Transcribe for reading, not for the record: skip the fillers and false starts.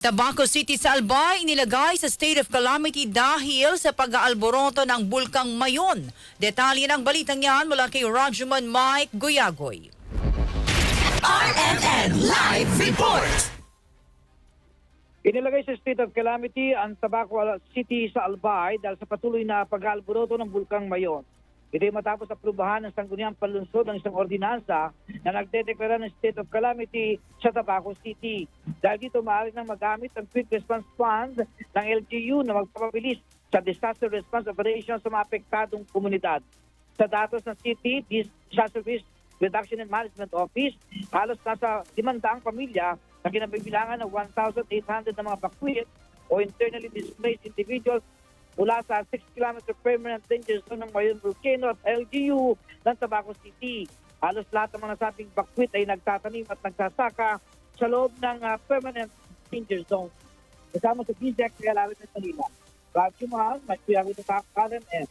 Tabaco City sa Albay inilagay sa state of calamity dahil sa pag-aalboroto ng bulkang Mayon. Detalye ng balitang yan mula kay Rajuman Mike Guyagoy. RMN Live Report! Inilagay sa state of calamity ang Tabaco City sa Albay dahil sa patuloy na pag-aalboroto ng bulkang Mayon. Ito ay matapos aprubahan ng sangguniang palunsod ng isang ordinansa na nagdedeklara ng state of calamity sa Tabaco City. Dahil dito maaari nang magamit ang Quick Response Fund ng LGU na magpapabilis sa disaster response operations sa mga apektadong komunidad. Sa datos ng City Disaster Risk Reduction and Management Office, halos nasa 500 pamilya na kinabibilangan ng 1,800 na mga bakwit o internally displaced individuals mula sa 6 km permanent danger zone ng Mayon Volcano at LGU ng Tabaco City. Halos lahat ng mga nasabing bakwit ay nagtatanim at nagsasaka sa loob ng permanent danger zone. Kasama sa BZEC, kaya lawit ng Manila. Radyo Mahal, may kuyawin ng RMN.